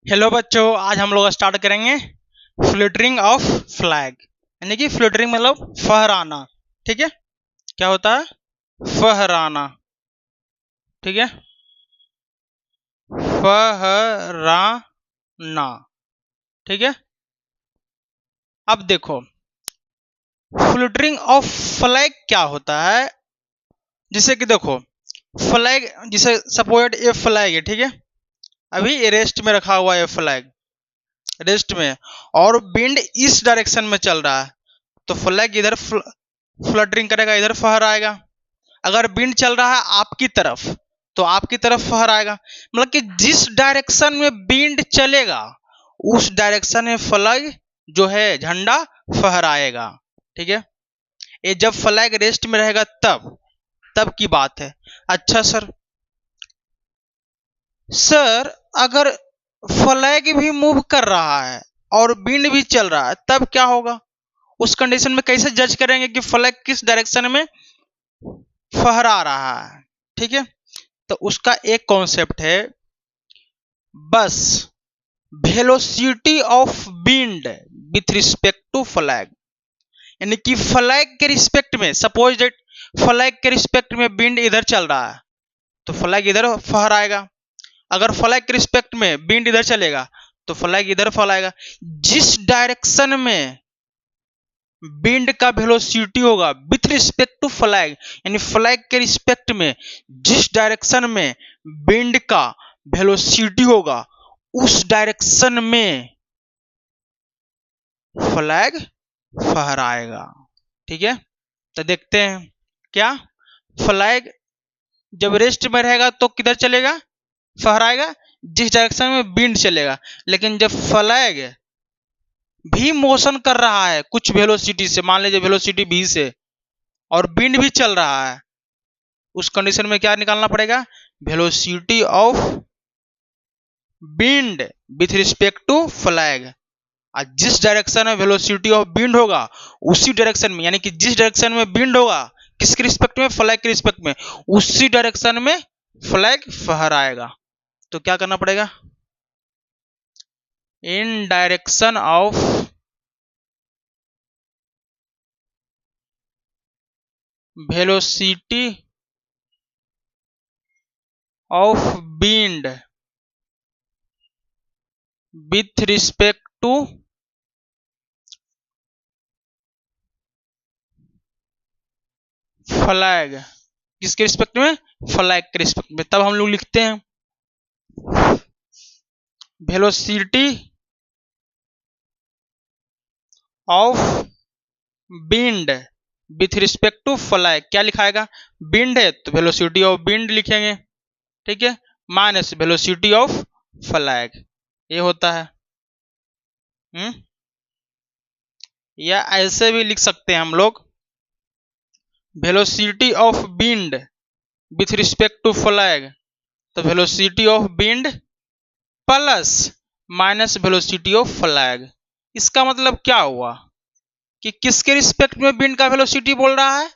Hello बच्चों, आज हम लोग स्टार्ट करेंगे फ्लिटरिंग ऑफ फ्लैग। यानी कि फ्लिटरिंग मतलब फहराना। ठीक है, क्या होता है? फहराना। ठीक है, फहराना। ठीक है, अब देखो फ्लिटरिंग ऑफ फ्लैग क्या होता है। जिसे कि देखो फ्लैग, जिसे सपोज ये फ्लैग है, ठीक है, अभी रेस्ट में रखा हुआ है फ्लैग, रेस्ट में, और विंड इस डायरेक्शन में चल रहा है, तो फ्लैग इधर फ्लटरिंग करेगा, इधर फहराएगा। अगर विंड चल रहा है आपकी तरफ, तो आपकी तरफ फहराएगा। मतलब कि जिस डायरेक्शन में विंड चलेगा उस डायरेक्शन में फ्लैग जो है झंडा फहराएगा। ठीक है, ये जब फ्लैग रेस्ट में रहेगा तब तब की बात है। अच्छा सर, सर अगर फ्लैग भी मूव कर रहा है और विंड भी चल रहा है तब क्या होगा? उस कंडीशन में कैसे जज करेंगे कि फ्लैग किस डायरेक्शन में फहरा रहा है? ठीक है, तो उसका एक कॉन्सेप्ट है, बस velocity of wind with respect to flag. यानी कि फ्लैग के रिस्पेक्ट में, सपोज दैट फ्लैग के रिस्पेक्ट में विंड इधर चल रहा है तो फ्लैग इधर फहराएगा। अगर फ्लैग के रिस्पेक्ट में विंड इधर चलेगा तो फ्लैग इधर फहराएगा। जिस डायरेक्शन में विंड का वेलोसिटी होगा विथ रिस्पेक्ट टू फ्लैग, यानी फ्लैग के रिस्पेक्ट में जिस डायरेक्शन में विंड का वेलोसिटी होगा उस डायरेक्शन में फ्लैग फहराएगा। ठीक है, तो देखते हैं क्या फ्लैग जब रेस्ट में रहेगा तो किधर चलेगा? फहराएगा जिस डायरेक्शन में विंड चलेगा। लेकिन जब फ्लैग भी मोशन कर रहा है कुछ वेलोसिटी से, मान लीजिए वेलोसिटी v से, और विंड भी चल रहा है, उस कंडीशन में क्या निकालना पड़ेगा? Velocity of wind with respect to flag. जिस डायरेक्शन में वेलोसिटी ऑफ विंड होगा उसी डायरेक्शन में, यानी कि जिस डायरेक्शन में विंड होगा किसके रिस्पेक्ट में? फ्लैग के रिस्पेक्ट में, उसी डायरेक्शन में फ्लैग फहराएगा। तो क्या करना पड़ेगा? In direction of velocity of wind with respect to flag. किसके रिस्पेक्ट में? फ्लैग के रिस्पेक्ट में। तब हम लोग लिखते हैं velocity of wind with respect to flag. क्या लिखाएगा? विंड है तो वेलोसिटी ऑफ विंड लिखेंगे, ठीक है, माइनस वेलोसिटी ऑफ फ्लैग। ये होता है। या ऐसे भी लिख सकते हैं हम लोग, velocity of wind with respect to flag, तो velocity of wind plus minus velocity of flag. इसका मतलब क्या हुआ कि किसके रिस्पेक्ट में विंड का वेलोसिटी बोल रहा है?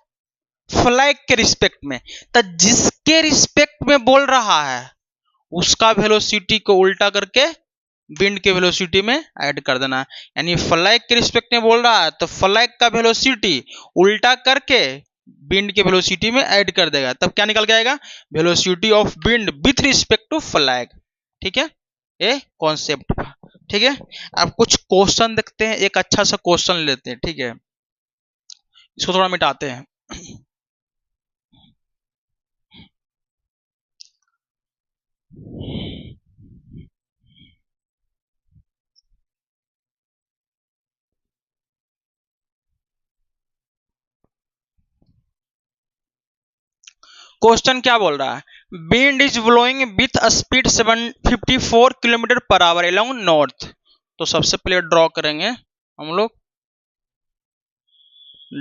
फ्लैग के रिस्पेक्ट में। तो जिसके रिस्पेक्ट में बोल रहा है उसका वेलोसिटी को उल्टा करके विंड के वेलोसिटी में ऐड कर देना है। यानी फ्लैग के रिस्पेक्ट में बोल रहा है तो फ्लैग का वेलोसिटी उल्टा करके विंड के वेलोसिटी में ऐड कर देगा। तब क्या निकल के आएगा? Velocity of wind with respect to flag. ठीक है, ये कॉन्सेप्ट था। ठीक है, अब कुछ क्वेश्चन देखते हैं, एक अच्छा सा क्वेश्चन लेते हैं। ठीक है, इसको थोड़ा मिटाते हैं। क्वेश्चन क्या बोल रहा है? Wind is blowing with speed 754 kilometre per hour along north. तो सबसे पहले ड्रॉ करेंगे हम लोग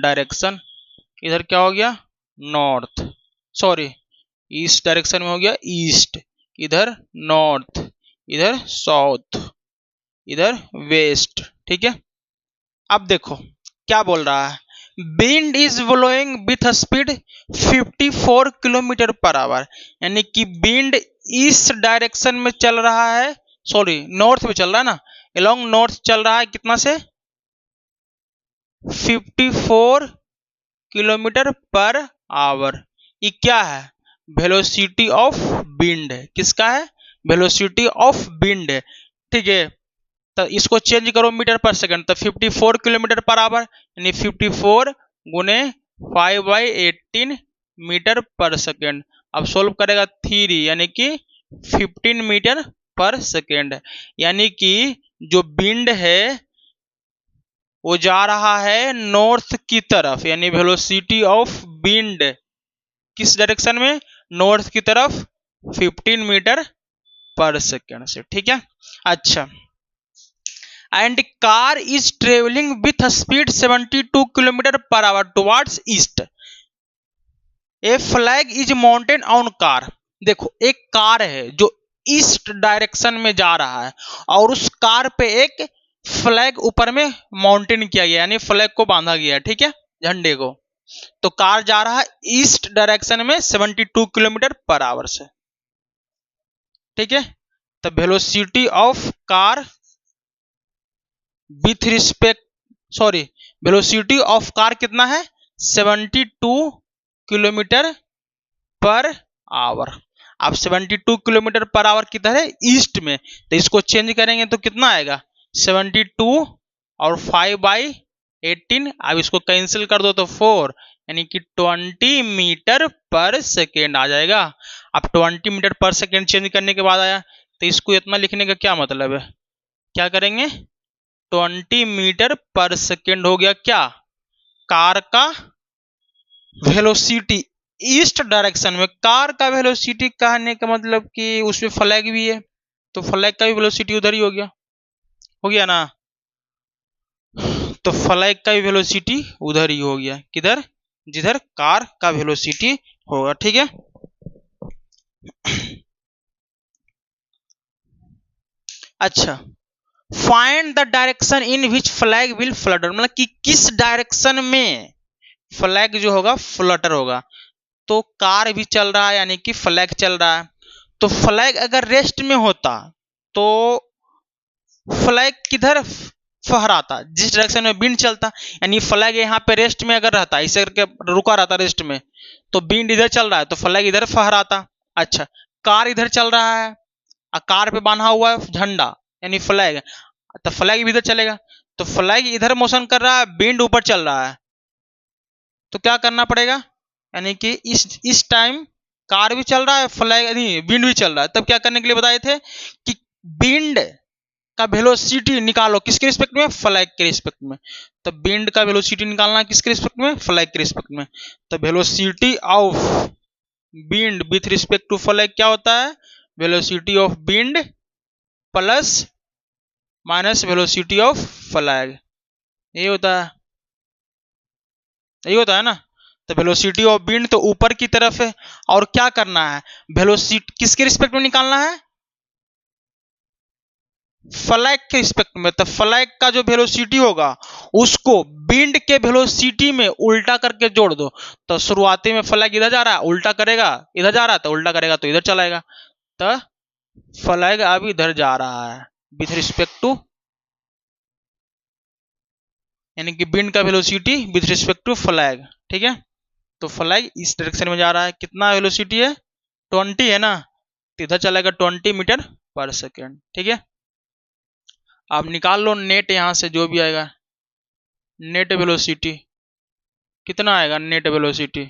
डायरेक्शन। इधर क्या हो गया? नॉर्थ, सॉरी ईस्ट डायरेक्शन में हो गया ईस्ट, इधर नॉर्थ, इधर साउथ, इधर वेस्ट। ठीक है, अब देखो क्या बोल रहा है, wind is blowing with speed 54 kilometre per hour. यानी कि विंड इस डायरेक्शन में चल रहा है सॉरी नॉर्थ में चल रहा है ना, अलोंग नॉर्थ चल रहा है कितना से 54 किलोमीटर पर आवर। ये क्या है, वेलोसिटी ऑफ विंड है। किसका है, वेलोसिटी ऑफ विंड है। ठीक है, तो इसको चेंज करो मीटर पर सेकंड, तो 54 किलोमीटर पर आवर यानी 54 गुने 5/18 मीटर पर सेकंड। अब सोल्व करेगा 3 यानी कि 15 मीटर पर सेकंड, यानी कि जो विंड है वो जा रहा है नॉर्थ की तरफ, यानी वेलोसिटी ऑफ विंड किस डायरेक्शन में, नॉर्थ की तरफ 15 मीटर पर सेकंड से। ठीक है, अच्छा, and car is travelling with speed 72 kilometre per hour towards east, A flag is mounted on car. देखो एक कार है जो ईस्ट डायरेक्शन में जा रहा है और उस कार पे एक फ्लैग ऊपर में माउंटेन किया गया, यानी फ्लैग को बांधा गया है, ठीक है, झंडे को। तो कार जा रहा है ईस्ट डायरेक्शन में 72 किलोमीटर पर आवर से। ठीक है, तो velocity of car with respect, sorry, velocity of car कितना है 72 किलोमीटर पर आवर। अब 72 किलोमीटर पर आवर किधर है, ईस्ट में, तो इसको चेंज करेंगे तो कितना आएगा 72 और 5/18, अब इसको कैंसिल कर दो तो 4, यानी कि 20 मीटर पर सेकेंड आ जाएगा। अब 20 मीटर पर सेकेंड चेंज करने के बाद आया, तो इसको इतना लिखने का क्या मतलब है, क्या करेंगे 20 मीटर पर सेकेंड हो गया क्या, कार का वेलोसिटी ईस्ट डायरेक्शन में। कार का वेलोसिटी कहने का मतलब कि उसमें फ्लैग भी है, तो फ्लैग का भी वेलोसिटी उधर ही हो गया ना, तो फ्लैग का भी वेलोसिटी उधर ही हो गया, किधर, जिधर कार का वेलोसिटी होगा। ठीक है, अच्छा, find the direction in which flag will Flutter, मतलब कि किस डायरेक्शन में फ्लैग जो होगा फ्लटर होगा। तो कार भी चल रहा है यानी कि फ्लैग चल रहा है, तो फ्लैग अगर रेस्ट में होता तो फ्लैग किधर फहराता, जिस डायरेक्शन में विंड चलता, यानी फ्लैग यहाँ पे रेस्ट में अगर रहता, इसे करके रुका रहता रेस्ट में, तो विंड इधर चल रहा है तो फ्लैग इधर फहराता। अच्छा, कार इधर चल रहा है और कार पे बांधा हुआ है झंडा यानी फ्लैग, तो फ्लैग भी इधर चलेगा, तो फ्लैग इधर मोशन कर रहा है, विंड ऊपर चल रहा है, तो क्या करना पड़ेगा, यानी कि इस टाइम कार भी चल रहा है, फ्लैग नहीं विंड भी चल रहा है, तब क्या करने के लिए बताए थे कि विंड का वेलोसिटी निकालो किसके रिस्पेक्ट में, फ्लैग के रिस्पेक्ट में। तो विंड का वेलोसिटी निकालना किसके रिस्पेक्ट में, फ्लैग के रिस्पेक्ट में। तो velocity of wind with respect to flag क्या होता है, velocity of wind plus minus velocity of flag, यही होता है, यही होता है ना। तो वेलोसिटी ऑफ विंड तो ऊपर की तरफ है, और क्या करना है, वेलोसिटी किसके रिस्पेक्ट में निकालना है, फ्लैग के रिस्पेक्ट में। तो फ्लैग का जो वेलोसिटी होगा उसको विंड के वेलोसिटी में उल्टा करके जोड़ दो, तो शुरुआती में फ्लैग इधर जा रहा है, उल्टा करेगा इधर जा रहा है, तो उल्टा करेगा तो इधर चलाएगा, तो फ्लैग अब इधर जा रहा है विथ रिस्पेक्ट टू, यानी कि विंड का velocity with respect to flag. ठीक है, तो फ्लैग इस डायरेक्शन में जा रहा है, कितना वेलोसिटी है 20 है ना, तो इधर चलेगा 20 मीटर पर सेकेंड। ठीक है, आप निकाल लो नेट यहां से जो भी आएगा, नेट वेलोसिटी कितना आएगा, नेट वेलोसिटी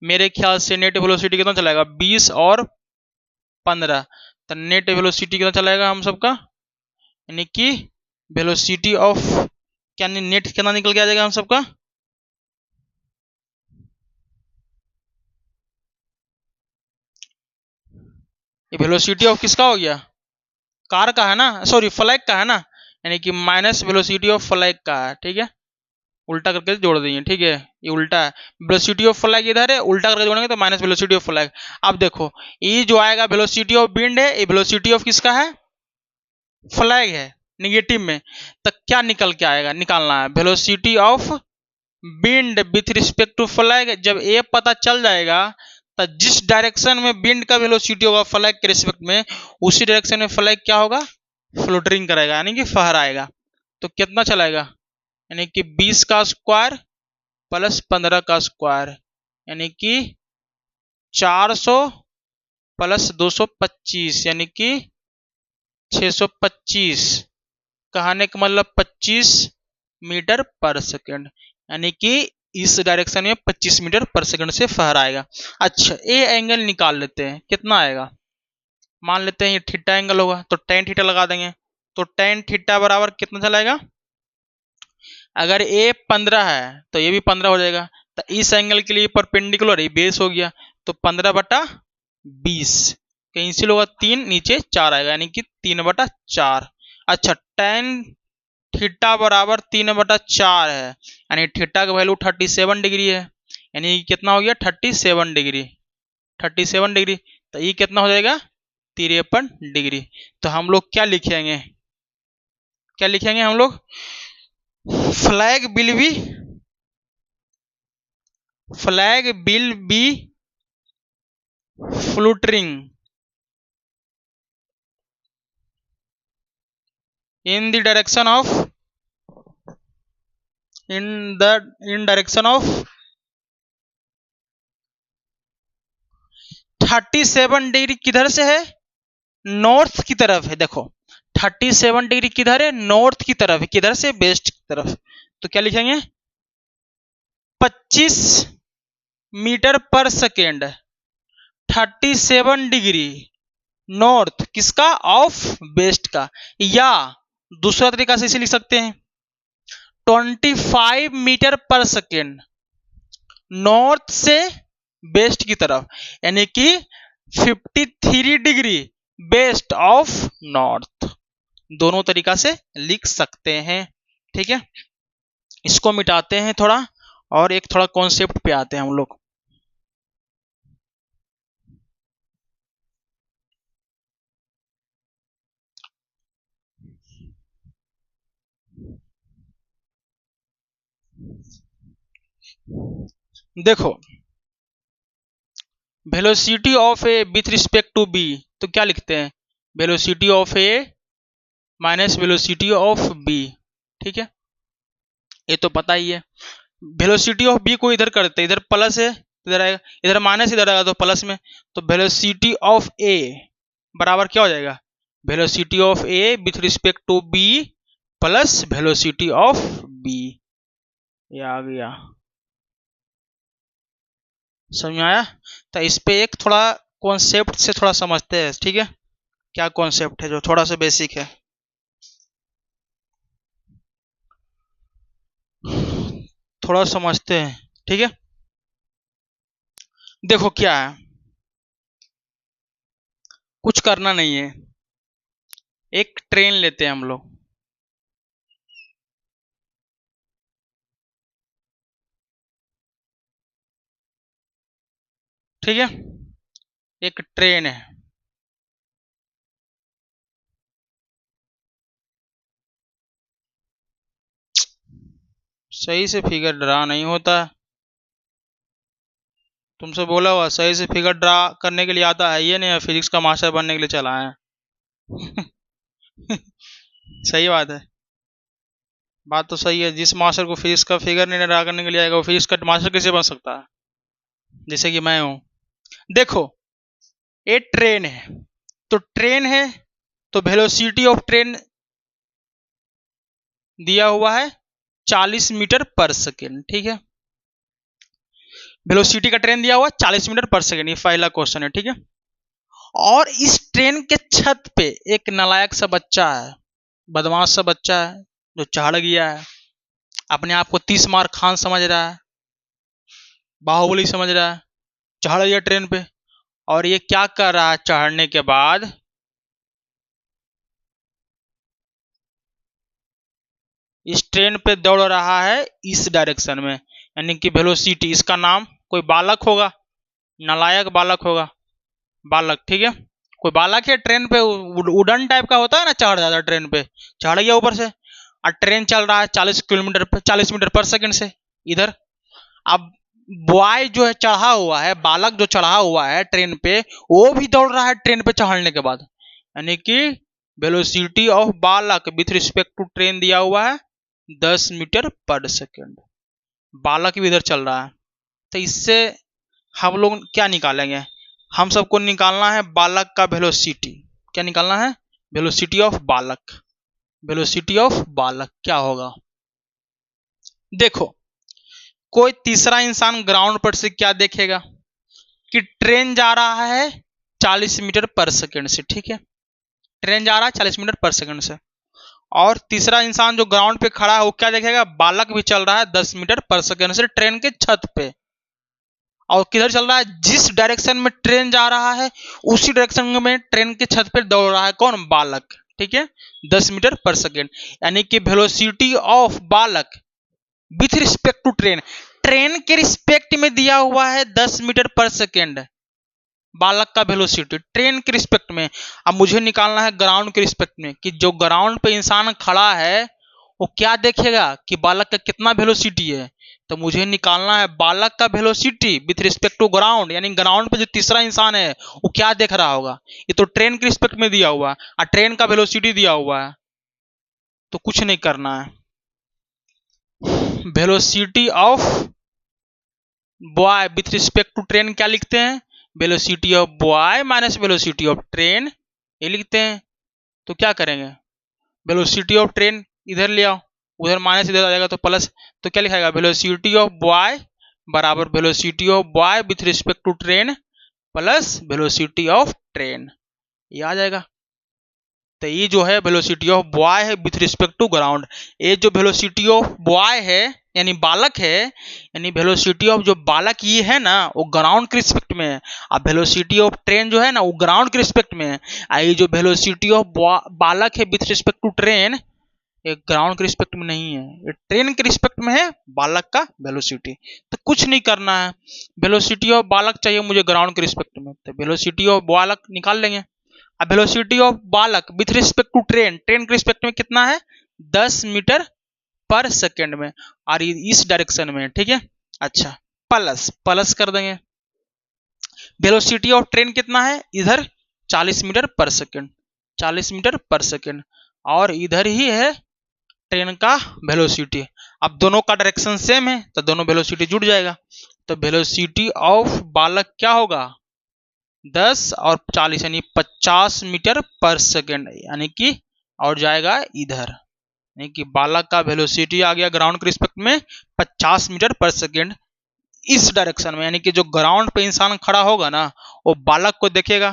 मेरे ख्याल से नेट वेलोसिटी कितना चलेगा 20 और 15, तो नेट वेलोसिटी कितना चलेगा हम सबका, यानी कि वेलोसिटी ऑफ क्या नेट कितना निकल के आ जाएगा हम सबका, ये वेलोसिटी ऑफ किसका हो गया, कार का है ना, सॉरी फ्लैग का है ना, यानी कि माइनस वेलोसिटी ऑफ फ्लैग का है। ठीक है, उल्टा करके जोड़ देंगे, ठीक है, ये उल्टा है, वेलोसिटी ऑफ फ्लैग इधर है, उल्टा करके जोड़ेंगे तो माइनस वेलोसिटी ऑफ फ्लैग। अब देखो ये जो आएगा वेलोसिटी ऑफ विंड है, ये वेलोसिटी ऑफ किसका है, फ्लैग है, निगेटिव में, तो क्या निकल के आएगा, निकालना है velocity of wind with respect to flag. जब ये पता चल जाएगा तो जिस डायरेक्शन में विंड का वेलोसिटी होगा फ्लैग के रिस्पेक्ट में, उसी डायरेक्शन में फ्लैग क्या होगा, फ्लोटरिंग करेगा, यानी कि फहराएगा। तो कितना चलाएगा, यानी कि 20 का स्क्वायर प्लस 15 का स्क्वायर, यानी कि 400 प्लस 225, यानी कि 625, कहने का मतलब 25 मीटर पर सेकेंड, यानी कि इस डायरेक्शन में 25 मीटर पर सेकंड से फहराएगा। अच्छा, ए एंगल निकाल लेते हैं, कितना आएगा, मान लेते हैं ये थीटा एंगल होगा, तो tan थीटा लगा देंगे। तो tan थीटा बराबर कितना चलाएगा, अगर ए 15 है तो ये भी 15 हो जाएगा, तो इस एंगल के लिए परपेंडिकुलर ये बेस हो गया, तो 15/20 कैंसिल होगा, 3 नीचे 4 आएगा, यानी कि 3/4। अच्छा, tan थीटा बराबर 3/4 है, यानी थीटा का वैल्यू 37 डिग्री है, यानी कितना हो गया 37 डिग्री, 37 डिग्री, तो ये कितना हो जाएगा 53 डिग्री। तो हम लोग क्या लिखेंगे, क्या लिखेंगे हम लोग, flag will be fluttering in the direction of in direction of 37 degree किधर से है, नॉर्थ की तरफ है। देखो 37 डिग्री किधर है, नॉर्थ की तरफ है, किधर से, वेस्ट की तरफ। तो क्या लिखेंगे 25 मीटर पर सेकेंड 37 डिग्री नॉर्थ किसका, ऑफ वेस्ट का, या दूसरा तरीका से इसे लिख सकते हैं 25 मीटर पर सेकेंड नॉर्थ से वेस्ट की तरफ, यानी कि 53 डिग्री वेस्ट ऑफ नॉर्थ, दोनों तरीका से लिख सकते हैं। ठीक है, इसको मिटाते हैं थोड़ा और एक थोड़ा कॉन्सेप्ट पे आते हैं हम लोग। देखो velocity of A with respect to B, तो क्या लिखते हैं, velocity of A minus velocity of B. ठीक है, ये तो पता ही है। वेलोसिटी ऑफ बी को इधर करते, इधर प्लस है, इधर आएगा, इधर माइनस, इधर आएगा तो प्लस में, तो वेलोसिटी ऑफ ए बराबर क्या हो जाएगा, velocity of A with respect to B plus velocity of B. ये आ गया, समझ में आया। तो इस पे एक थोड़ा कॉन्सेप्ट से थोड़ा समझते हैं। ठीक है, क्या कॉन्सेप्ट है जो थोड़ा सा बेसिक है, थोड़ा समझते हैं। ठीक है, देखो क्या है, कुछ करना नहीं है, एक ट्रेन लेते हैं हम लोग। ठीक है, एक ट्रेन है, सही से फिगर ड्रा नहीं होता, तुमसे बोला हुआ सही से फिगर ड्रा करने के लिए आता है, ये नहीं फिजिक्स का मास्टर बनने के लिए चला है। सही बात है, बात तो सही है, जिस मास्टर को फिजिक्स का फिगर नहीं ड्रा करने के लिए आएगा वो फिजिक्स का मास्टर कैसे बन सकता है, जैसे कि मैं हूं। देखो ये ट्रेन है, तो ट्रेन है तो वेलोसिटी ऑफ ट्रेन दिया हुआ है 40 मीटर पर सेकेंड। ठीक है, वेलोसिटी का ट्रेन दिया हुआ 40 मीटर पर सेकेंड, ये पहला क्वेश्चन है। ठीक है, और इस ट्रेन के छत पे एक नालायक सा बच्चा है, बदमाश सा बच्चा है, जो चढ़ गया है, अपने आप को 30 मार खान समझ रहा है, बाहुबली समझ रहा है, चढ़ गया ट्रेन पे, और ये क्या कर रहा है, चढ़ने के बाद इस ट्रेन पे दौड़ रहा है इस डायरेक्शन में, यानी कि वेलोसिटी, इसका नाम कोई बालक होगा, नालायक बालक होगा, बालक। ठीक है, कोई बालक है ट्रेन पे, उड़न टाइप का होता है ना, चढ़ जाता है ट्रेन पे, चढ़ गया ऊपर से, और ट्रेन चल रहा है 40 किलोमीटर 40 मीटर पर सेकंड से इधर। अब बॉय जो है चढ़ा हुआ है, बालक जो चढ़ा हुआ है ट्रेन पे, वो भी दौड़ रहा है ट्रेन पे चढ़ने के बाद, यानी कि वेलोसिटी ऑफ बालक विथ रिस्पेक्ट टू ट्रेन दिया हुआ है 10 मीटर पर सेकेंड। बालक भी इधर चल रहा है, तो इससे हम लोग क्या निकालेंगे, हम सबको निकालना है बालक का वेलोसिटी। क्या निकालना है? वेलोसिटी ऑफ बालक। वेलोसिटी ऑफ बालक क्या होगा? देखो, कोई तीसरा इंसान ग्राउंड पर से क्या देखेगा कि ट्रेन जा रहा है 40 मीटर पर सेकेंड से, ठीक है, ट्रेन जा रहा है 40 मीटर पर सेकेंड से, और तीसरा इंसान जो ग्राउंड पे खड़ा है वो क्या देखेगा? बालक भी चल रहा है 10 मीटर पर सेकेंड से ट्रेन के छत पे, और किधर चल रहा है? जिस डायरेक्शन में ट्रेन जा रहा है उसी डायरेक्शन में ट्रेन के छत पे दौड़ रहा है कौन? बालक, ठीक है, 10 मीटर पर सेकेंड, यानी कि वेलोसिटी ऑफ बालक with respect to train, train के रिस्पेक्ट में दिया हुआ है 10 मीटर पर सेकेंड बालक का वेलोसिटी ट्रेन के रिस्पेक्ट में। अब मुझे निकालना है ग्राउंड के रिस्पेक्ट में कि जो ग्राउंड पे इंसान खड़ा है वो क्या देखेगा कि बालक का कितना वेलोसिटी है। तो मुझे निकालना है बालक का velocity with respect to ground, यानी ग्राउंड पे जो तीसरा इंसान है वो क्या देख रहा होगा। ये तो ट्रेन के रिस्पेक्ट में दिया हुआ है और ट्रेन का वेलोसिटी दिया हुआ है, तो कुछ नहीं करना है। Velocity of boy with respect to train क्या लिखते हैं? Velocity of boy minus velocity of train, ये लिखते हैं। तो क्या करेंगे? वेलोसिटी ऑफ ट्रेन इधर ले आओ, उधर माइनस इधर आ जाएगा तो प्लस, तो क्या लिखाएगा? वेलोसिटी ऑफ बॉय बराबर velocity of boy with respect to train plus velocity of train, ये आ जाएगा। तो ये जो है वेलोसिटी ऑफ बॉय है विथ रिस्पेक्ट टू ग्राउंड, ये जो वेलोसिटी ऑफ बॉय है यानी बालक है, यानी वेलोसिटी ऑफ जो बालक ये है ना वो ग्राउंड के रिस्पेक्ट में है, और वेलोसिटी ऑफ ट्रेन जो है ना वो ग्राउंड के रिस्पेक्ट में है। ये जो वेलोसिटी ऑफ बालक है विथ रिस्पेक्ट टू ट्रेन, ये ग्राउंड के रिस्पेक्ट में नहीं है, ये ट्रेन के रिस्पेक्ट में है बालक का वेलोसिटी। तो कुछ नहीं करना है, वेलोसिटी ऑफ बालक चाहिए मुझे ग्राउंड के रिस्पेक्ट में, तो वेलोसिटी ऑफ बालक निकाल लेंगे। अब वेलोसिटी ऑफ बालक with respect to train, train के रिस्पेक्ट में कितना है? 10 मीटर पर सेकेंड में, और इस डायरेक्शन में, ठीक है। अच्छा, प्लस प्लस कर देंगे। वेलोसिटी ऑफ ट्रेन कितना है? इधर 40 मीटर पर सेकेंड, 40 मीटर पर सेकेंड, और इधर ही है ट्रेन का वेलोसिटी। अब दोनों का डायरेक्शन सेम है तो दोनों वेलोसिटी जुड़ जाएगा, तो वेलोसिटी ऑफ बालक क्या होगा? 10 और 40 यानी 50 मीटर पर सेकेंड, यानी कि और जाएगा इधर, यानी कि बालक का वेलोसिटी आ गया ग्राउंड के रिस्पेक्ट में 50 मीटर पर सेकेंड इस डायरेक्शन में, यानी कि जो ग्राउंड पे इंसान खड़ा होगा ना वो बालक को देखेगा,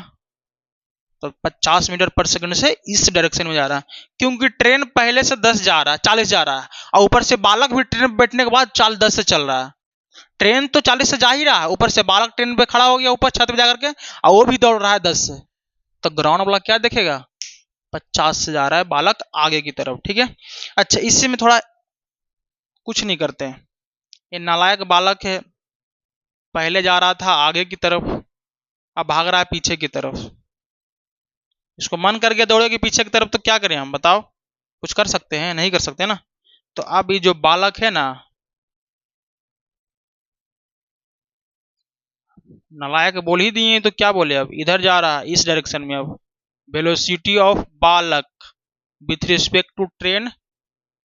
तो 50 मीटर पर सेकंड से इस डायरेक्शन में जा रहा है, क्योंकि ट्रेन पहले से 10 जा रहा है, 40 जा रहा है, और ऊपर से बालक भी ट्रेन बैठने के बाद 10 से चल रहा है। ट्रेन तो 40 से जा ही रहा है, ऊपर से बालक ट्रेन पे खड़ा हो गया ऊपर छत पे जाकर के, और वो भी दौड़ रहा है 10 से, तो ग्राउंड वाला क्या देखेगा? 50 से जा रहा है बालक आगे की तरफ, ठीक है। अच्छा, इससे में थोड़ा कुछ नहीं करते हैं, ये नालायक बालक है, पहले जा रहा था आगे की तरफ, अब भाग रहा है पीछे की तरफ, इसको मन करके दौड़े कि पीछे की तरफ, तो क्या करें हम बताओ? कुछ कर सकते हैं? नहीं कर सकते ना। तो अब ये जो बालक है ना, नालायक बोल ही दिए तो क्या बोले, अब इधर जा रहा है इस डायरेक्शन में। अब वेलोसिटी ऑफ बालक with respect to train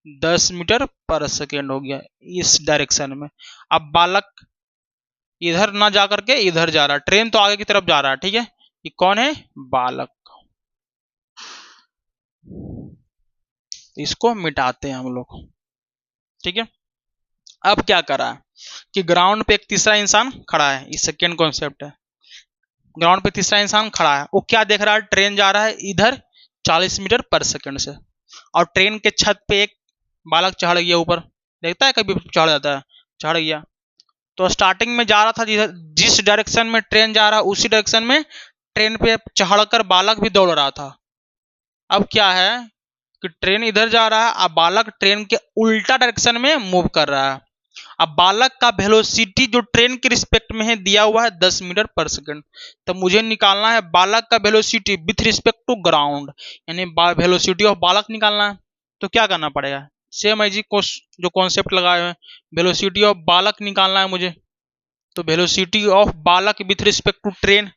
10 metre पर सेकेंड हो गया इस डायरेक्शन में। अब बालक इधर ना जा करके इधर जा रहा है, ट्रेन तो आगे की तरफ जा रहा है, ठीक है। ये कौन है? बालक। इसको मिटाते हैं हम लोग, ठीक है। अब क्या करा है कि ग्राउंड पे एक तीसरा इंसान खड़ा है, इस सेकेंड कॉन्सेप्ट है। ग्राउंड पे तीसरा इंसान खड़ा है, वो क्या देख रहा है? ट्रेन जा रहा है इधर 40 मीटर पर सेकेंड से, और ट्रेन के छत पे एक बालक चढ़ गया ऊपर, देखता है कभी चढ़ जाता है, चढ़ गया। तो स्टार्टिंग में जा रहा था जिस डायरेक्शन में ट्रेन जा रहा है उसी डायरेक्शन में ट्रेन पे चढ़कर बालक भी दौड़ रहा था। अब क्या है कि ट्रेन इधर जा रहा है, अब बालक ट्रेन के उल्टा डायरेक्शन में मूव कर रहा है। अब बालक का वेलोसिटी जो ट्रेन के रिस्पेक्ट में है दिया हुआ है 10 मीटर पर सेकंड, तो मुझे निकालना है बालक का velocity with respect to ground, यानी वेलोसिटी ऑफ बालक निकालना है। तो क्या करना पड़ेगा? सेम है जी, जो कॉन्सेप्ट लगाए हुए हैं, वेलोसिटी ऑफ बालक निकालना है मुझे, तो वेलोसिटी ऑफ बालक विथ रिस्पेक्ट टू ट्रेन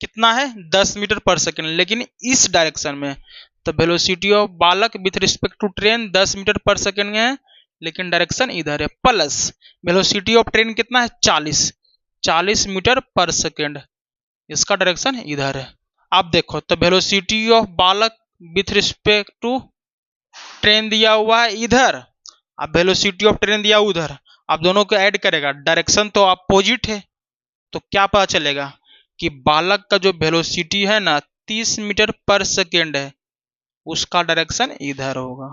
कितना है 10 मीटर पर सेकेंड, लेकिन इस डायरेक्शन में। तो वेलोसिटी ऑफ बालक with respect to train 10 metre पर सेकेंड में है, लेकिन डायरेक्शन इधर है। प्लस वेलोसिटी ऑफ ट्रेन कितना है 40 मीटर पर सेकेंड, इसका डायरेक्शन इधर है। अब देखो तो वेलोसिटी ऑफ बालक विथ रिस्पेक्ट टू ट्रेन दिया हुआ है इधर, अब वेलोसिटी ऑफ ट्रेन दिया उधर, अब दोनों को ऐड करेगा, डायरेक्शन तो अपोजिट है, तो क्या पता चलेगा कि बालक का जो वेलोसिटी है ना 30 मीटर पर सेकेंड है, उसका डायरेक्शन इधर होगा।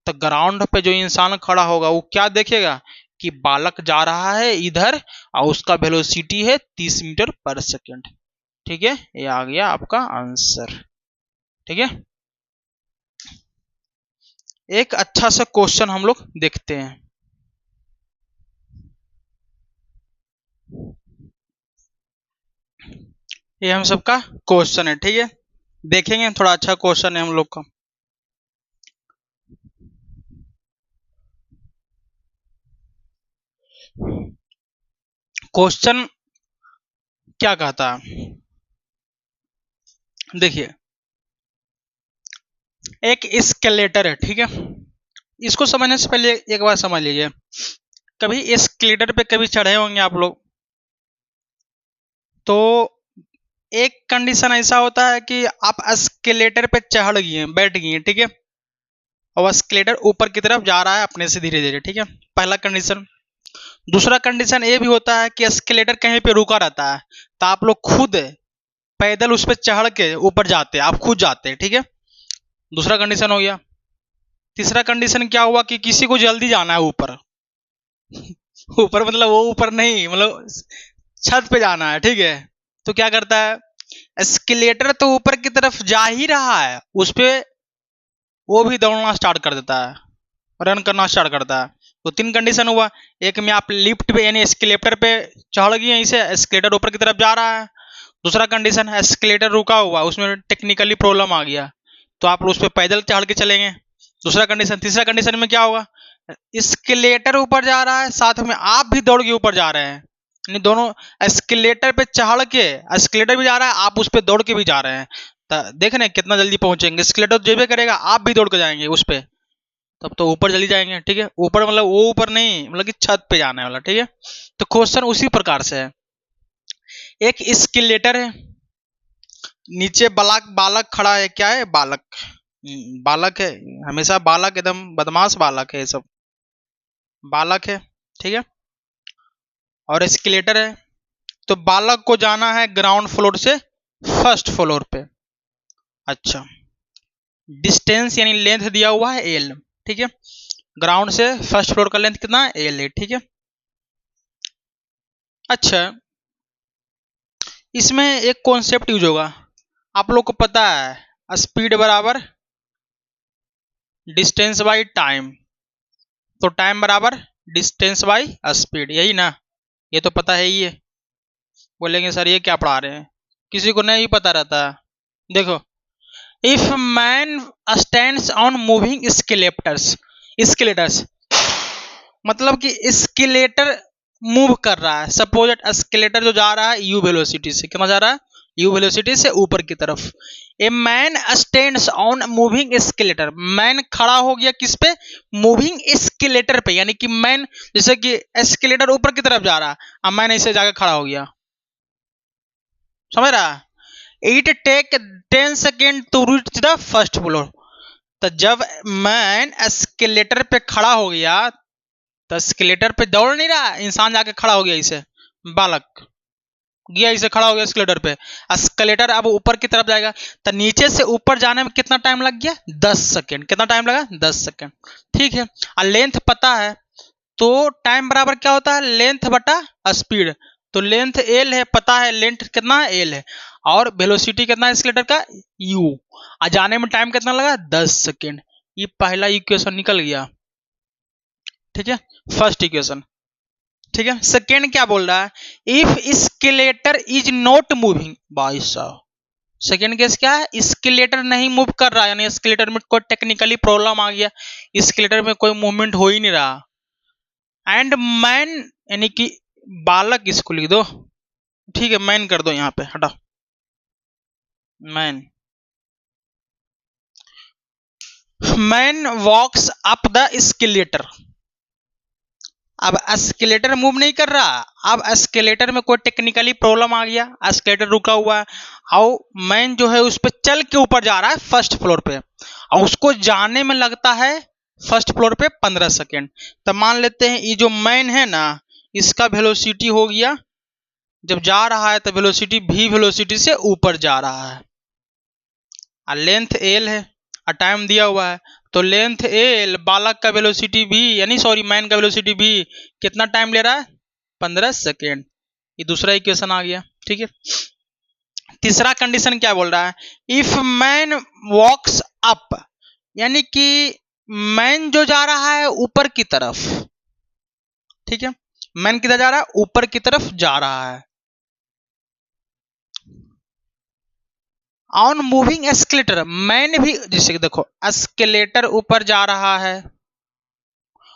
तो ग्राउंड पे जो इंसान खड़ा होगा वो क्या देखेगा कि बालक जा रहा है इधर और उसका वेलोसिटी है 30 मीटर पर सेकेंड। ठीक है, ये आ गया आपका आंसर। ठीक है, एक अच्छा सा क्वेश्चन हम लोग देखते हैं। ये हम सबका क्वेश्चन है, ठीक है, देखेंगे, थोड़ा अच्छा क्वेश्चन है हम लोग का। क्वेश्चन क्या कहता है, देखिए एक स्केलेटर है, ठीक है, इसको समझने से पहले एक बार समझ लीजिए, कभी स्केलेटर पे कभी चढ़े होंगे आप लोग, तो एक कंडीशन ऐसा होता है कि आप स्केलेटर पे चढ़ गए, बैठ गए, ठीक है, और स्केलेटर ऊपर की तरफ जा रहा है अपने से धीरे धीरे, ठीक है, पहला कंडीशन। दूसरा कंडीशन ये भी होता है कि स्केलेटर कहीं पे रुका रहता है, तो आप लोग खुद पैदल उस पर चढ़ के ऊपर जाते हैं, आप खुद जाते हैं, ठीक है, दूसरा कंडीशन हो गया। तीसरा कंडीशन क्या हुआ कि किसी को जल्दी जाना है ऊपर ऊपर मतलब वो ऊपर नहीं, मतलब छत पे जाना है, ठीक है, तो क्या करता है स्केलेटर तो ऊपर की तरफ जा ही रहा है, उस पे वो भी दौड़ना स्टार्ट कर देता है, रन करना स्टार्ट करता है। तो तीन कंडीशन हुआ, एक में आप लिफ्ट पे यानी एस्केलेटर पे चढ़ गए, यहीं से एस्केलेटर ऊपर की तरफ जा रहा है। दूसरा कंडीशन एस्केलेटर रुका हुआ, उसमें टेक्निकली प्रॉब्लम आ गया, तो आप उस पर पैदल चढ़ के चलेंगे, दूसरा कंडीशन। तीसरा कंडीशन में क्या होगा, एस्केलेटर ऊपर जा रहा है, साथ में आप भी दौड़ के ऊपर जा रहे हैं, यानी दोनों एस्केलेटर पे चढ़ के, एस्केलेटर भी जा रहा है, आप उस पर दौड़ के भी जा रहे हैं, तो देख रहे हैं कितना जल्दी पहुंचेंगे। एस्केलेटर तो जेबे करेगा, आप भी दौड़ के जाएंगे उस पर, तब तो ऊपर जल्दी जाएंगे, ठीक है, ऊपर मतलब वो ऊपर नहीं, मतलब कि छत पे जाने वाला, ठीक है। तो क्वेश्चन उसी प्रकार से है, एक एस्केलेटर है, नीचे बालक बालक खड़ा है, क्या है बालक, बालक है, हमेशा बालक एकदम बदमाश बालक है, ये सब बालक है, ठीक है, और एस्केलेटर है, तो बालक को जाना है ग्राउंड फ्लोर से फर्स्ट फ्लोर पे। अच्छा, डिस्टेंस यानी लेंथ दिया हुआ है एल, ठीक है, ग्राउंड से फर्स्ट फ्लोर का लेंथ कितना एल है, ठीक है। अच्छा, इसमें एक कॉन्सेप्ट यूज होगा, आप लोग को पता है स्पीड बराबर डिस्टेंस बाई टाइम, तो टाइम बराबर डिस्टेंस बाई स्पीड, यही ना, ये तो पता है ही है। बोलेंगे सर ये क्या पढ़ा रहे हैं, किसी को नहीं पता रहता है। देखो, if man stands on moving escalators मतलब कि स्केलेटर मूव कर रहा है, सपोज स्केलेटर जो जा रहा है यू वेलोसिटी से, कितना जा रहा है यू वेलोसिटी से ऊपर की तरफ। A man stands on moving skeletal, man खड़ा हो गया किस पे, मूविंग स्केलेटर पे, यानी कि मैन जैसे कि स्केलेटर ऊपर की तरफ जा रहा है, अब मैन ऐसे जाकर खड़ा हो गया, समझ रहा, it take 10 second to reach the first floor. तो जब मैन एस्केलेटर पे खड़ा हो गया, तो एस्केलेटर पे दौड़ नहीं रहा, इंसान जाके खड़ा हो गया, इसे बालक गया, इसे खड़ा हो गया एस्केलेटर पे, एस्केलेटर अब ऊपर की तरफ जाएगा, तो नीचे से ऊपर जाने में कितना टाइम लग गया 10 सेकेंड, कितना टाइम लगा 10 सेकेंड, ठीक है। और लेंथ पता है, तो टाइम बराबर क्या होता है लेंथ बटा स्पीड, तो लेंथ एल है, पता है लेंथ कितना है एल है, और वेलोसिटी कितना है एस्केलेटर का यू, आ जाने में टाइम कितना लगा 10 सेकेंड। ये पहला इक्वेशन निकल गया, ठीक है, फर्स्ट इक्वेशन, ठीक है। सेकेंड क्या बोल रहा है, if skeletal is not moving, भाई साहब सेकेंड केस क्या है, स्केलेटर नहीं मूव कर रहा, यानी स्केलेटर में कोई टेक्निकली प्रॉब्लम आ गया, स्केलेटर में कोई मूवमेंट हो ही नहीं रहा, एंड मैन यानी कि बालक इसको लिख दो, ठीक है, मैन कर दो यहाँ पे, हटा man. Man walks up the escalator. अब एस्केलेटर मूव नहीं कर रहा, अब एस्केलेटर में कोई टेक्निकली प्रॉब्लम आ गया, एस्केलेटर रुका हुआ है, और मैन जो है उस पर चल के ऊपर जा रहा है फर्स्ट फ्लोर पे, और उसको जाने में लगता है फर्स्ट फ्लोर पे 15 सेकेंड। तो मान लेते हैं ये जो मैन है ना, इसका वेलोसिटी हो गया, जब जा रहा है तो वेलोसिटी v वेलोसिटी से ऊपर जा रहा है, और लेंथ l है, और टाइम दिया हुआ है, तो लेंथ l, बालक का वेलोसिटी v, यानी सॉरी मैन का वेलोसिटी v कितना टाइम ले रहा है, 15 सेकेंड। ये दूसरा इक्वेशन आ गया, ठीक है। तीसरा कंडीशन क्या बोल रहा है, इफ मैन वॉक्स अप, यानी कि मैन जो जा रहा है ऊपर की तरफ, ठीक है, मैन किधर जा रहा है, ऊपर की तरफ जा रहा है, ऑन मूविंग एस्केलेटर, मैन भी, जैसे देखो एस्केलेटर ऊपर जा रहा है,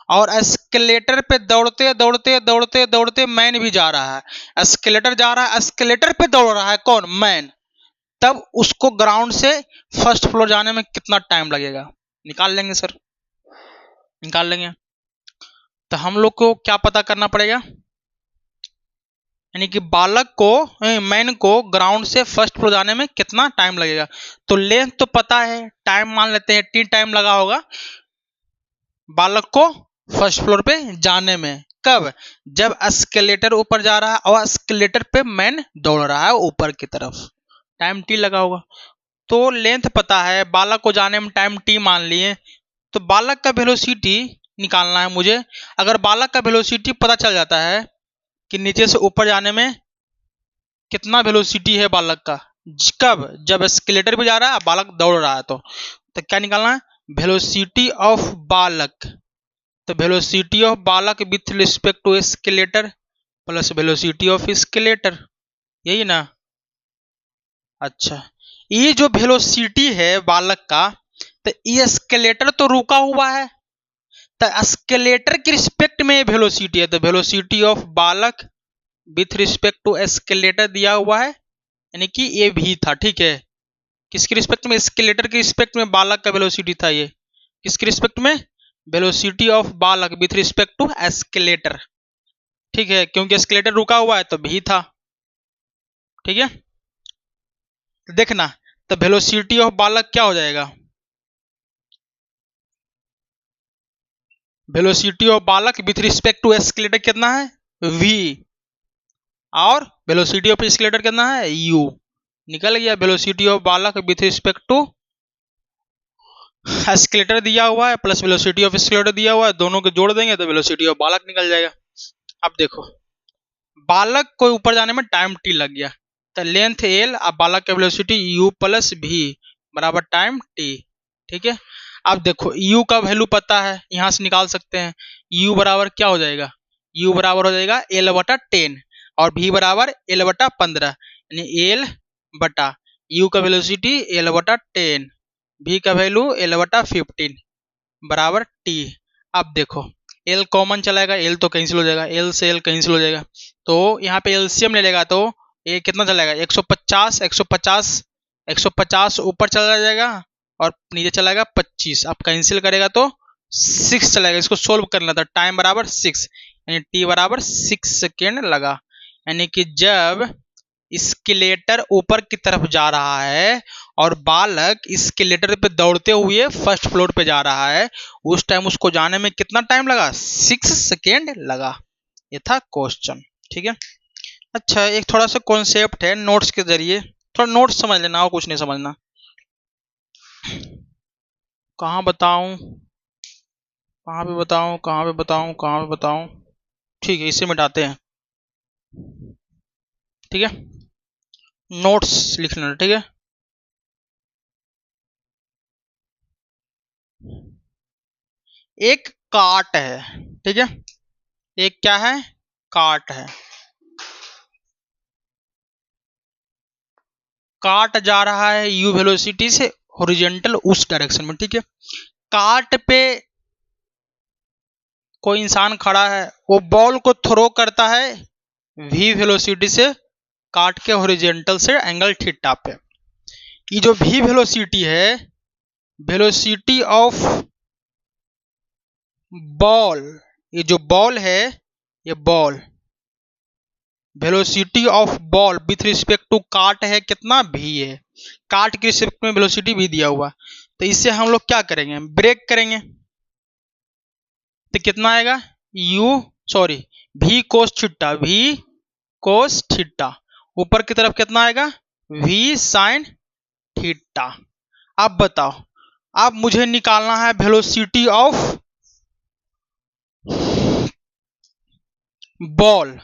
और एस्केलेटर पे दौड़ते दौड़ते दौड़ते दौड़ते मैन भी जा रहा है, एस्केलेटर जा रहा है, एस्केलेटर पे दौड़ रहा है कौन, मैन, तब उसको ग्राउंड से फर्स्ट फ्लोर जाने में कितना टाइम लगेगा, निकाल लेंगे सर, निकाल लेंगे। तो हम लोग को क्या पता करना पड़ेगा, यानी कि बालक को, मैन को ग्राउंड से फर्स्ट फ्लोर जाने में कितना टाइम लगेगा। तो लेंथ तो पता है, टाइम मान लेते हैं t टाइम लगा होगा बालक को फर्स्ट फ्लोर पे जाने में, कब, जब एस्केलेटर ऊपर जा रहा है और एस्केलेटर पे मैन दौड़ रहा है ऊपर की तरफ, टाइम t लगा होगा। तो लेंथ पता है, बालक को जाने में टाइम t मान लिए, तो बालक का वेलोसिटी निकालना है मुझे। अगर बालक का वेलोसिटी पता चल जाता है कि नीचे से ऊपर जाने में कितना वेलोसिटी है बालक का, कब, जब एस्केलेटर पे जा रहा है बालक दौड़ रहा है, तो क्या निकालना है, वेलोसिटी ऑफ बालक। तो वेलोसिटी ऑफ बालक with respect to escalator plus velocity of escalator, यही ना। अच्छा, ये जो वेलोसिटी है बालक का, तो ये एस्केलेटर तो रुका हुआ है, तो एस्केलेटर के रिस्पेक्ट में वेलोसिटी है, तो वेलोसिटी ऑफ बालक विथ रिस्पेक्ट टू एस्केलेटर दिया हुआ है, यानी कि ये भी था, ठीक है। किसके रिस्पेक्ट में, एस्केलेटर के रिस्पेक्ट में बालक का वेलोसिटी था, ये किसके रिस्पेक्ट में, वेलोसिटी ऑफ बालक विथ रिस्पेक्ट टू एस्केलेटर, ठीक है, क्योंकि एस्केलेटर रुका हुआ है तो भी था, ठीक है। देखना, तो वेलोसिटी ऑफ बालक क्या हो जाएगा, वेलोसिटी ऑफ बालक विथ रिस्पेक्ट टू एस्केलेटर कितना है, v, और वेलोसिटी ऑफ एस्केलेटर कितना है, u, निकल गया। वेलोसिटी ऑफ बालक विथ रिस्पेक्ट टू एस्केलेटर दिया हुआ है प्लस वेलोसिटी ऑफ एस्केलेटर दिया हुआ है, दोनों को जोड़ देंगे तो वेलोसिटी ऑफ बालक निकल जाएगा। अब देखो, बालक को ऊपर जाने में टाइम t लग गया, तो लेंथ l, अब बालक का वेलोसिटी u प्लस v बराबर टाइम t, ठीक है। अब देखो u का वैल्यू पता है, यहां से निकाल सकते हैं, u बराबर क्या हो जाएगा, u बराबर हो जाएगा l बटा 10 और v बराबर l बटा 15, यानी l बटा u का वेलोसिटी l बटा 10, v का वैल्यू l बटा 15 बराबर t। अब देखो l कॉमन चलाएगा, l तो कैंसिल हो जाएगा, l से l कैंसिल हो जाएगा, तो यहाँ पे एलसीएम ले लेगा तो ये कितना चलाएगा, 150 150 150 ऊपर चला जाएगा और नीचे चलाएगा 25, अब कैंसिल करेगा तो 6 चलाएगा। इसको सोल्व करना था, टाइम बराबर 6, यानी t बराबर 6 सेकेंड लगा, यानी कि जब स्केलेटर ऊपर की तरफ जा रहा है और बालक स्केलेटर पे दौड़ते हुए फर्स्ट फ्लोर पे जा रहा है, उस टाइम उसको जाने में कितना टाइम लगा, 6 सेकेंड लगा। ये था क्वेश्चन, ठीक है। अच्छा, एक थोड़ा सा कॉन्सेप्ट है, नोट्स के जरिए थोड़ा नोट्स समझ लेना और कुछ नहीं समझना। कहाँ बताऊं, कहाँ पे बताऊं, कहाँ पे बताऊं, कहाँ पे बताऊं, ठीक है, इसे मिटाते हैं, ठीक है, नोट्स लिख लेना, ठीक है। एक कार्ट है, ठीक है, एक क्या है, कार्ट है, कार्ट जा रहा है u वेलोसिटी से हॉरिजॉन्टल उस डायरेक्शन में, ठीक है। कार्ट पे कोई इंसान खड़ा है, वो बॉल को थ्रो करता है v वेलोसिटी से काट के हॉरिजॉन्टल से एंगल थीटा पे। ये जो v वेलोसिटी है, वेलोसिटी ऑफ बॉल, ये जो बॉल है, ये ball velocity of ball with respect to cart है कितना, v है। काट के रिस्पेक्ट में वेलोसिटी भी दिया हुआ, तो इससे हम लोग क्या करेंगे, ब्रेक करेंगे, तो कितना आएगा v cos theta, v cos theta, ऊपर की तरफ कितना आएगा v साइन थीटा। अब बताओ, अब मुझे निकालना है वेलोसिटी ऑफ बॉल,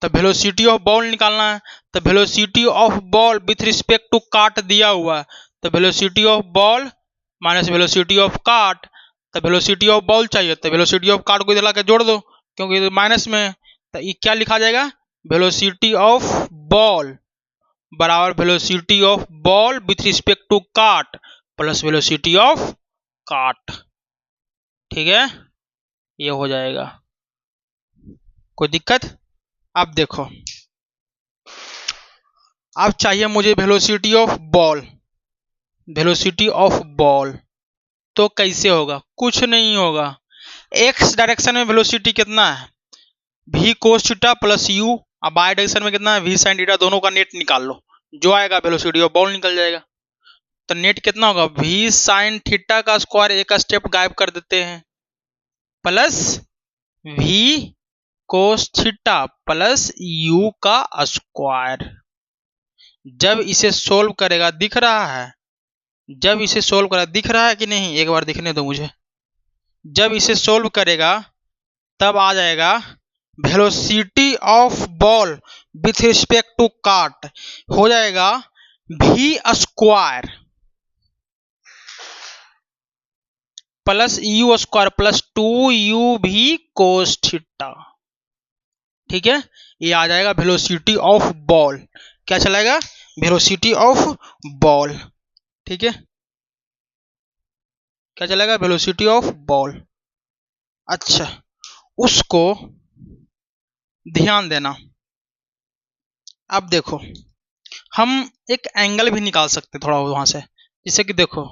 तो वेलोसिटी ऑफ बॉल निकालना है, तो velocity of ball with respect to cart दिया हुआ है, तो velocity of ball minus velocity of cart, तो वेलोसिटी ऑफ बॉल चाहिए, तो वेलोसिटी ऑफ काट को इधर लाके जोड़ दो क्योंकि माइनस में, तो ये क्या लिखा जाएगा, वेलोसिटी ऑफ बॉल बराबर velocity of ball with respect to cart plus velocity of cart. ठीक है, ये हो जाएगा, कोई दिक्कत। अब देखो, अब चाहिए मुझे velocity of ball, velocity of ball, तो कैसे होगा, कुछ नहीं होगा, एक्स डायरेक्शन में वेलोसिटी कितना है v cos theta plus u, अब वाई डायरेक्शन में कितना है v साइन थीटा, दोनों का नेट निकाल लो, जो आएगा वेलोसिटी ऑफ बॉल निकल जाएगा। तो नेट कितना होगा, v साइन थीटा का स्क्वायर, एक स्टेप गायब कर देते हैं, plus v cos theta plus u का स्क्वायर। जब इसे सोल्व करेगा दिख रहा है, जब इसे सोल्व करेगा दिख रहा है कि नहीं, एक बार दिखने दो मुझे, जब इसे सोल्व करेगा तब आ जाएगा velocity of ball with respect to cart हो जाएगा v square plus u square plus 2u v cos theta. ठीक है, ये आ जाएगा वेलोसिटी ऑफ बॉल, क्या चलाएगा, वेलोसिटी ऑफ बॉल। ठीक है, क्या चलेगा, वेलोसिटी ऑफ बॉल। अच्छा, उसको ध्यान देना। अब देखो, हम एक एंगल भी निकाल सकते थोड़ा वहां से, जिससे कि देखो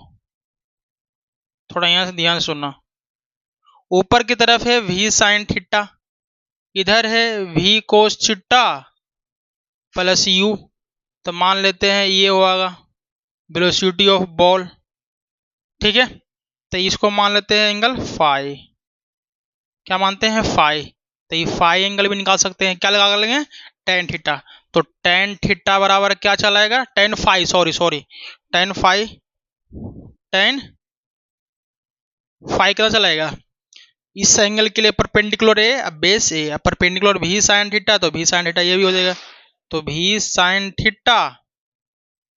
थोड़ा यहां से ध्यान से सुनना, ऊपर की तरफ है v साइन थीटा, इधर है v cos theta plus u, तो मान लेते हैं ये होगा वेलोसिटी ऑफ बॉल। ठीक है, तो इसको मान लेते हैं एंगल फाई, क्या मानते हैं फाई, तो ये फाई एंगल भी निकाल सकते हैं, क्या लगा लेंगे, टेन थीटा, तो टेन थीटा बराबर क्या चलाएगा, tan phi, sorry tan phi, tan phi कितना चलाएगा, इस एंगल के लिए परपेंडिकुलर ए, अब बेस ए, अब परपेंडिकुलर भी साइन थीटा, तो भी साइन थीटा ये भी हो जाएगा, तो भी साइन थीटा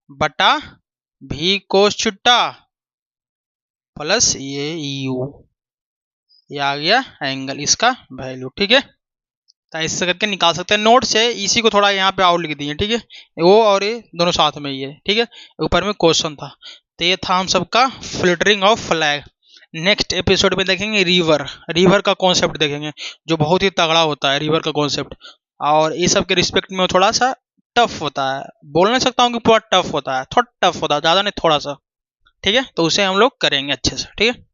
बटा भी कोस थीटा प्लस ये यू, ये आ गया एंगल, इसका वैल्यू। ठीक है, तो ऐसे करके निकाल सकते हैं, नोट से इसी को थोड़ा यहाँ पे और लिख दिए। ठीक है, वो और ये दोनों साथ में ही है। ठीक है, ऊपर में क्वेश्चन था, तो ये था हम सबका flittering of flag. Next episode में देखेंगे रिवर का कॉन्सेप्ट देखेंगे, जो बहुत ही तगड़ा होता है रिवर का कॉन्सेप्ट, और ये सब के रिस्पेक्ट में थोड़ा सा टफ होता है, बोल नहीं सकता हूँ कि पूरा टफ होता है, थोड़ा टफ होता है, ज़्यादा नहीं थोड़ा सा। ठीक है, तो उसे हम लोग करेंगे अच्छे से। ठीक है।